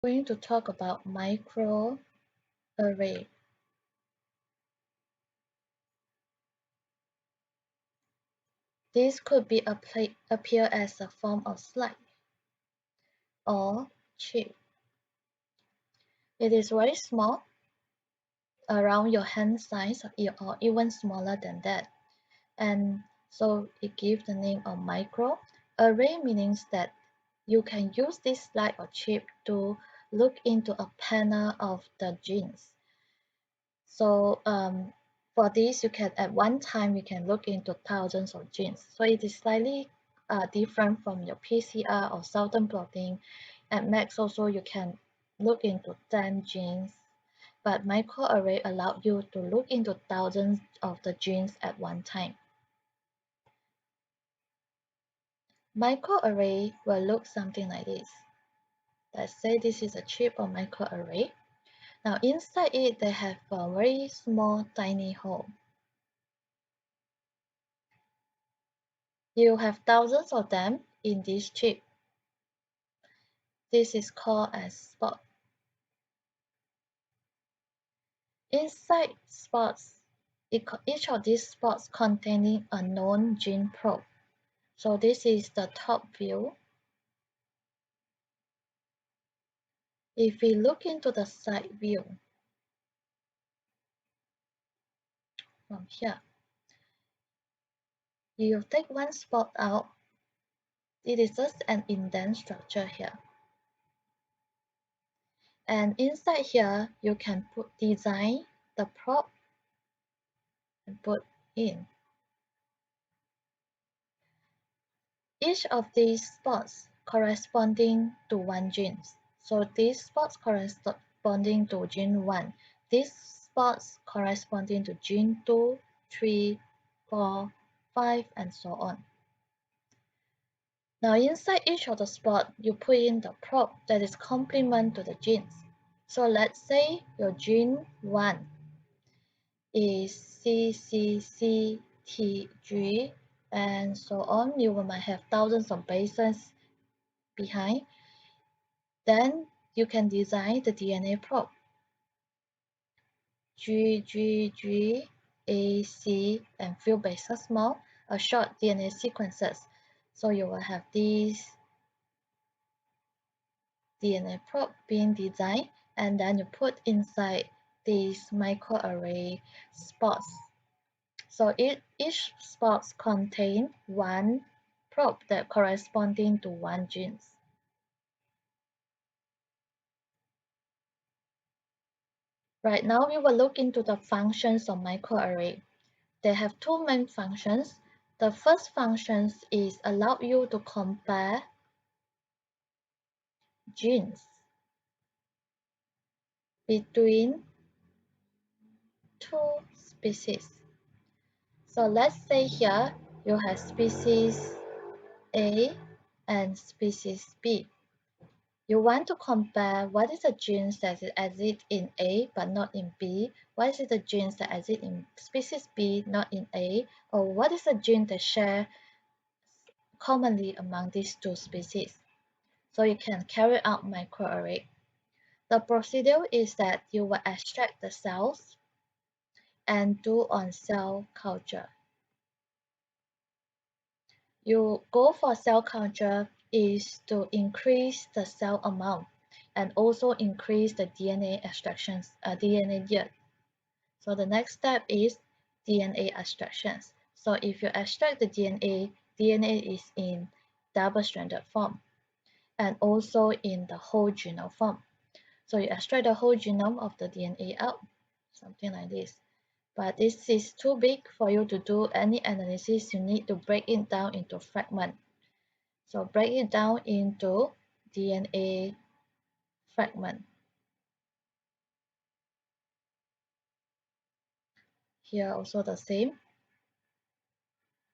Going to talk about microarray. This could be appear as a form of slide or chip. It is very small, around your hand size or even smaller than that. And so it gives the name of microarray, meaning that you can use this slide or chip to look into a panel of the genes. So for this, you can at one time you can look into thousands of genes. So it is slightly different from your PCR or Southern blotting. At max also you can look into 10 genes, but microarray allow you to look into thousands of the genes at one time. Microarray will look something like this. Let's say this is a chip or microarray. Now inside it they have a very small tiny hole. You have thousands of them in this chip. This is called as spot. Inside spots, each of these spots containing a known gene probe. So this is the top view. If we look into the side view from here, you take one spot out. It is just an indent structure here. And inside here, you can design the probe and put in. Each of these spots corresponding to one gene. So these spots corresponding to gene 1. These spots corresponding to gene 2, 3, 4, 5, and so on. Now inside each of the spot, you put in the probe that is complement to the genes. So let's say your gene 1 is CCCTG and so on. You might have thousands of bases behind. Then you can design the DNA probe. G, G, G, A, C, and few bases more, a short DNA sequences. So you will have these DNA probe being designed, and then you put inside these microarray spots. So each spots contain one probe that corresponding to one gene. Right now we will look into the functions of microarray. They have two main functions. The first function is allow you to compare genes between two species. So let's say here you have species A and species B. You want to compare what is the genes that exist in A but not in B, what is the genes that exist in species B not in A, or what is the gene that share commonly among these two species. So you can carry out microarray. The procedure is that you will extract the cells and do on-cell culture. You go for cell culture is to increase the cell amount and also increase the DNA extractions, DNA yield. So the next step is DNA extractions. So if you extract the DNA is in double-stranded form and also in the whole genome form. So you extract the whole genome of the DNA out, something like this. But this is too big for you to do any analysis. You need to break it down into fragment. So break it down into DNA fragment. Here also the same.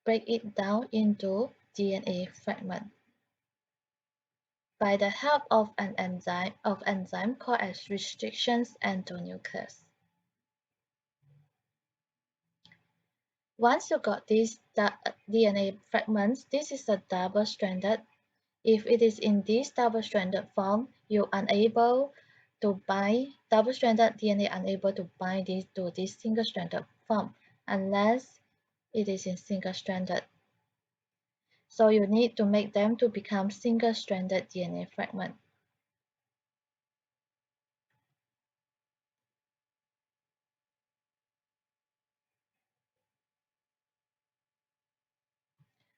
Break it down into DNA fragment. By the help of an enzyme called as restrictions endonuclease. Once you got these DNA fragments, this is a double-stranded. If it is in this double-stranded form, you unable to bind double-stranded DNA unable to bind this to this single-stranded form unless it is in single-stranded. So you need to make them to become single-stranded DNA fragment.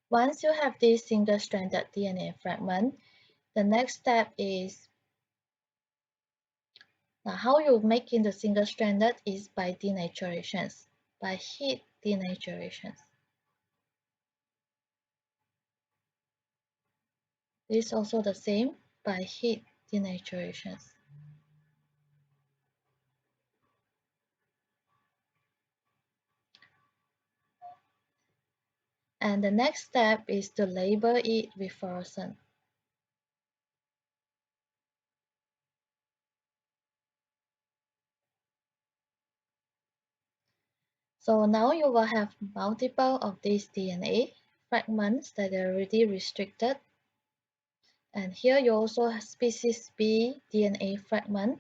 Once you have this single-stranded DNA fragment, the next step is now how you make into single-stranded is by denaturations, by heat denaturations. This is also the same by heat denaturations. And the next step is to label it with fluorescent. So now you will have multiple of these DNA fragments that are already restricted. And here you also have species B DNA fragment.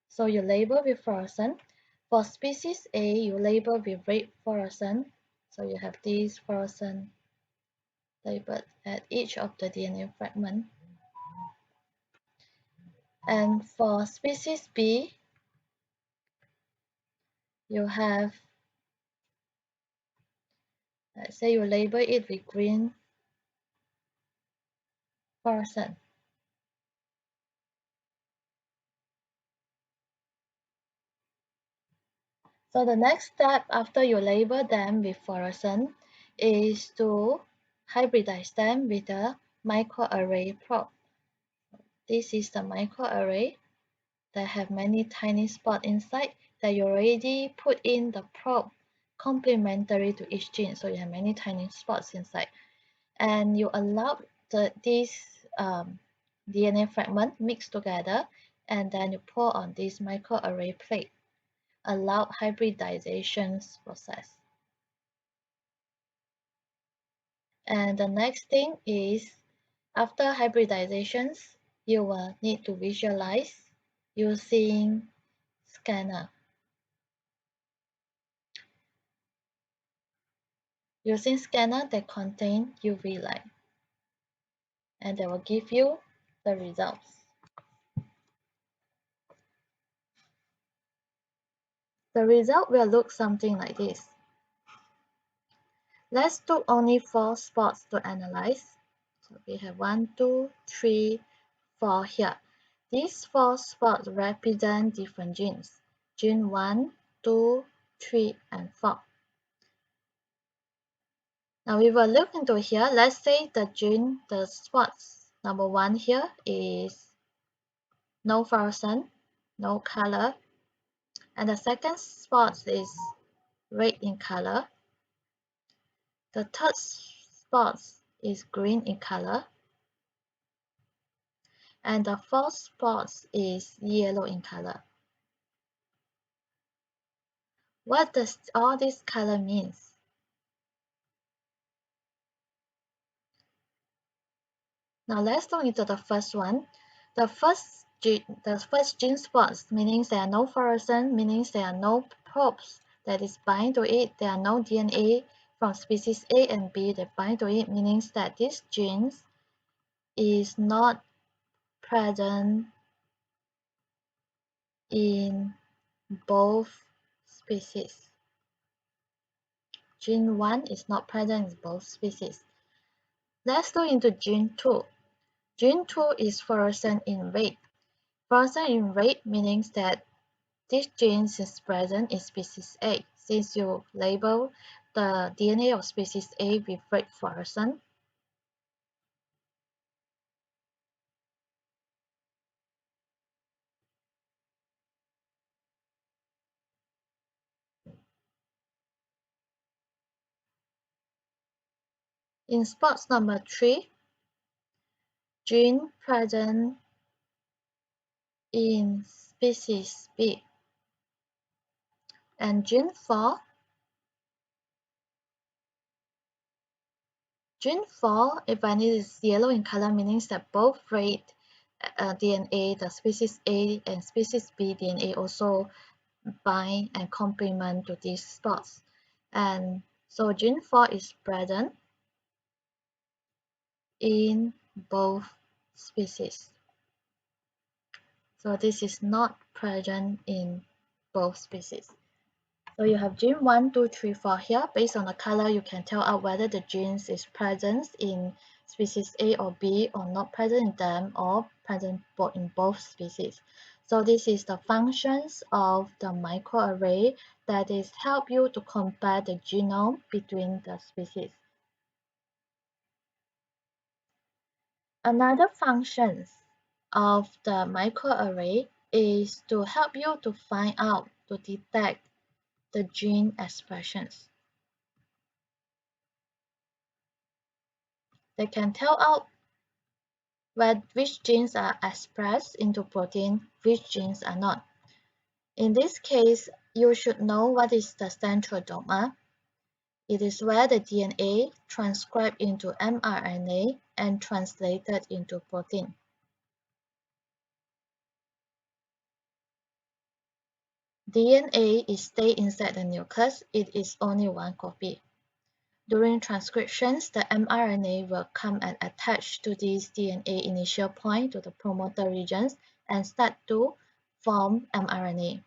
So you label with fluorescent. For species A, you label with red fluorescent. So you have these fluorescent labeled at each of the DNA fragment. And for species B, you have, let's say you label it with green fluorescent. So the next step after you label them with fluorescent is to hybridize them with a microarray probe. This is the microarray that have many tiny spots inside that you already put in the probe complementary to each gene. So you have many tiny spots inside. And you allow these DNA fragment mixed together and then you pour on this microarray plate. Allow hybridization process. And the next thing is after hybridizations, you will need to visualize using scanner. Using scanner that contain UV light. And they will give you the results. The result will look something like this. Let's do only 4 spots to analyze. So we have 1, 2, 3, 4 here. These 4 spots represent different genes. Gene 1, 2, 3, and 4. Now we will look into here. Let's say the spots number 1 here is no fluorescent, no color. And the second spot is red in color. The third spot is green in color. And the fourth spot is yellow in color. What does all this color means? Now let's look into the first one. The first gene spots meaning there are no fluorescent, meaning there are no probes that is bind to it. There are no DNA from species A and B that bind to it, meaning that this gene is not present in both species. Gene 1 is not present in both species. Let's look into gene 2. Gene 2 is fluorescent in red. Fluorescent in red meaning that this gene is present in species A, since you label the DNA of species A with red fluorescent. In spots number 3, gene present in species B. And gene 4, if it is yellow in color, meaning that both red DNA, the species A and species B DNA also bind and complement to these spots. And so gene 4 is present in both species. So this is not present in both species. So you have gene 1, 2, 3, 4 here. Based on the color, you can tell out whether the genes is present in species A or B or not present in them or present in both species. So this is the functions of the microarray that is help you to compare the genome between the species. Another functions of the microarray is to help you to find out, to detect the gene expressions. They can tell out which genes are expressed into protein, which genes are not. In this case, you should know what is the centrosome. It is where the DNA transcribed into mRNA and translated into protein. DNA is stay inside the nucleus. It is only one copy. During transcriptions, the mRNA will come and attach to this DNA initial point to the promoter regions and start to form mRNA.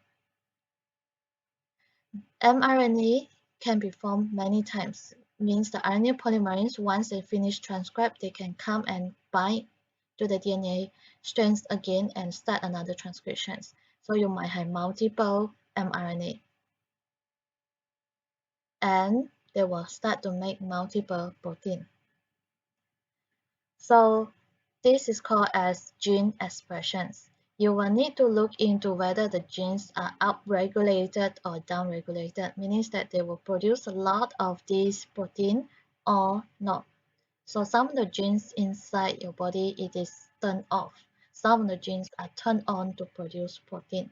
mRNA can be formed many times, means the RNA polymerase, once they finish transcript, they can come and bind to the DNA strands again and start another transcriptions. So you might have multiple mRNA. And they will start to make multiple protein. So this is called as gene expressions. You will need to look into whether the genes are upregulated or downregulated, meaning that they will produce a lot of this protein or not. So some of the genes inside your body, it is turned off. Some of the genes are turned on to produce protein.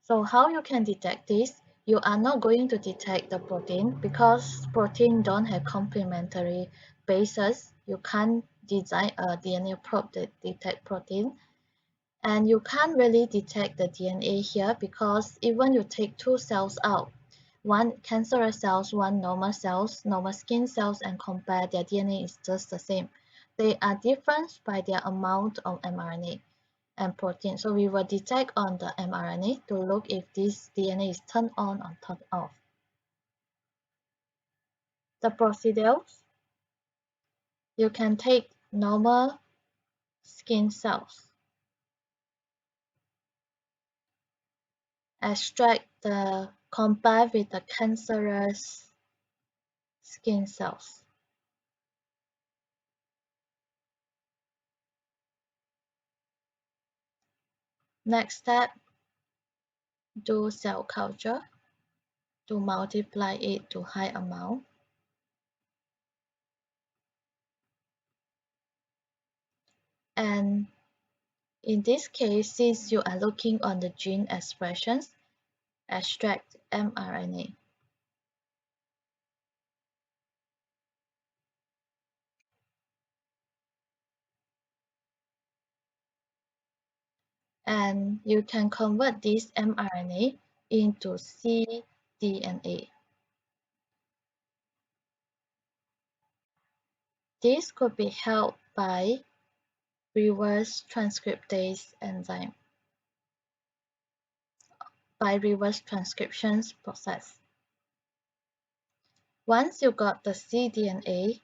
So how you can detect this? You are not going to detect the protein because protein don't have complementary bases. You can't design a DNA probe that detect protein. And you can't really detect the DNA here because even you take two cells out, one cancerous cells, one normal cells, normal skin cells, and compare, their DNA is just the same. They are different by their amount of mRNA and protein. So we will detect on the mRNA to look if this DNA is turned on or turned off. The procedures, you can take normal skin cells, extract the compare with the cancerous skin cells. Next step, do cell culture to multiply it to high amount. And in this case, since you are looking on the gene expressions, extract mRNA. And you can convert this mRNA into cDNA. This could be helped by reverse transcriptase enzyme, by reverse transcriptions process. Once you got the cDNA,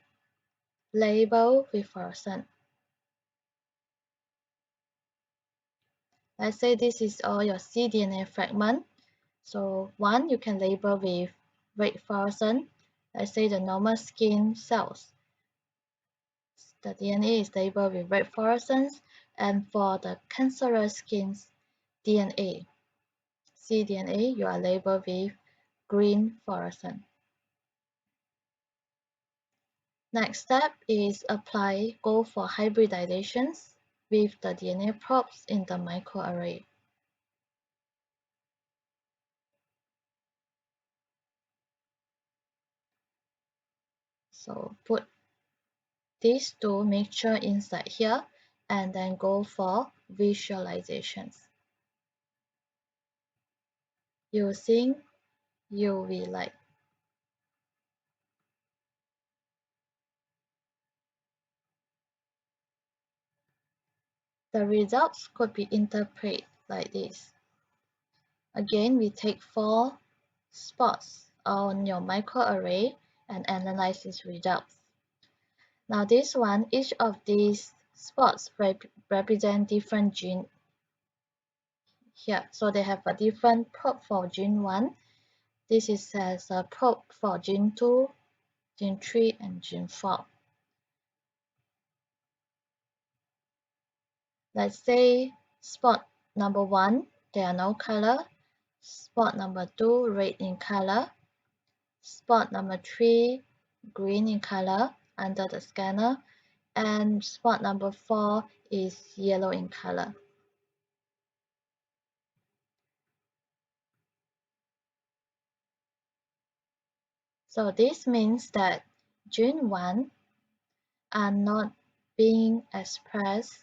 label with fluorescent. Let's say this is all your cDNA fragment. So one, you can label with red fluorescent. Let's say the normal skin cells. The DNA is labeled with red fluorescence, and for the cancerous skin's DNA, cDNA, you are labeled with green fluorescent. Next step is go for hybridizations with the DNA probes in the microarray. So put these two mixture inside here and then go for visualizations using UV light. The results could be interpreted like this. Again, we take 4 spots on your microarray and analyze its results. Now this one, each of these spots represent different gene here. So they have a different probe for gene 1. This is as a probe for gene 2, gene 3, and gene 4. Let's say spot number 1, there are no color. Spot number 2, red in color. Spot number 3, green in color under the scanner. And spot number 4 is yellow in color. So this means that gene 1 are not being expressed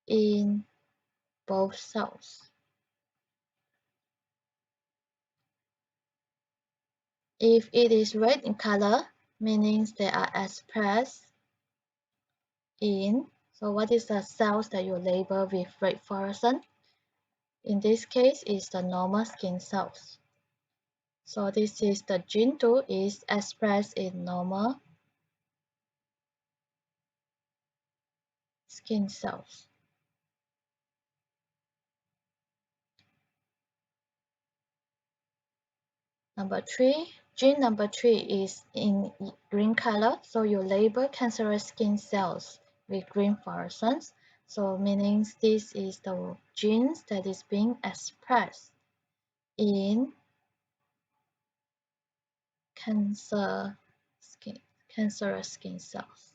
in both cells. If it is red in color, meaning they are expressed in, so what is the cells that you label with red fluorescent? In this case, is the normal skin cells. So this is the gene 2 is expressed in normal skin cells. Number 3, gene number 3 is in green color, so you label cancerous skin cells with green fluorescence. So meaning this is the genes that is being expressed in cancerous skin cells.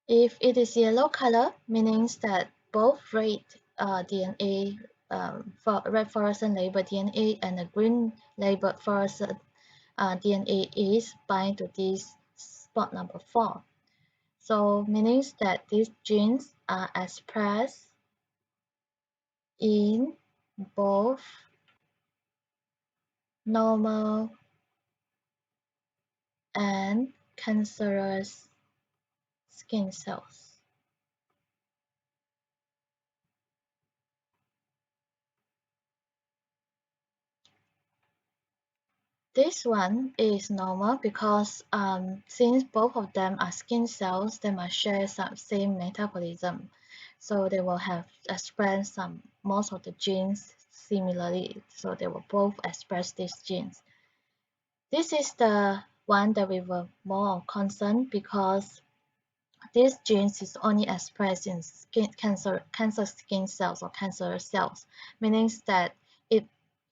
If it is yellow color, meaning that both red DNA, for red fluorescent labeled DNA and the green labeled fluorescent DNA is bind to this spot number 4. So meaning that these genes are expressed in both normal and cancerous skin cells. This one is normal because since both of them are skin cells, they must share some same metabolism. So they will have expressed most of the genes similarly. So they will both express these genes. This is the one that we were more concerned because these genes is only expressed in cancer skin cells or cancer cells, meaning that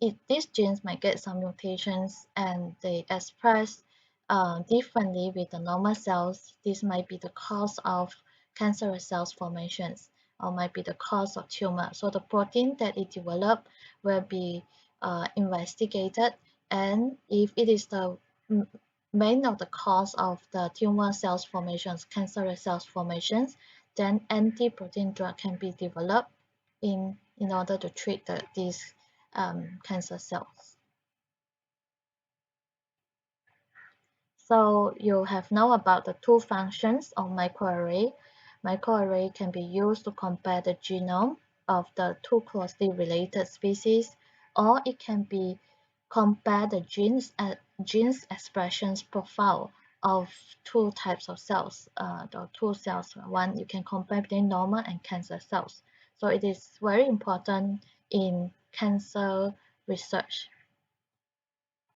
if these genes might get some mutations and they express differently with the normal cells, this might be the cause of cancerous cells formations or might be the cause of tumor. So the protein that it developed will be investigated, and if it is the main of the cause of the tumor cells formations, cancerous cells formations, then anti-protein drug can be developed in order to treat these cancer cells. So you have know about the two functions of microarray. Microarray can be used to compare the genome of the two closely related species, or it can be compare the genes expressions profile of two types of cells. The two cells, one you can compare between normal and cancer cells. So it is very important in cancer research.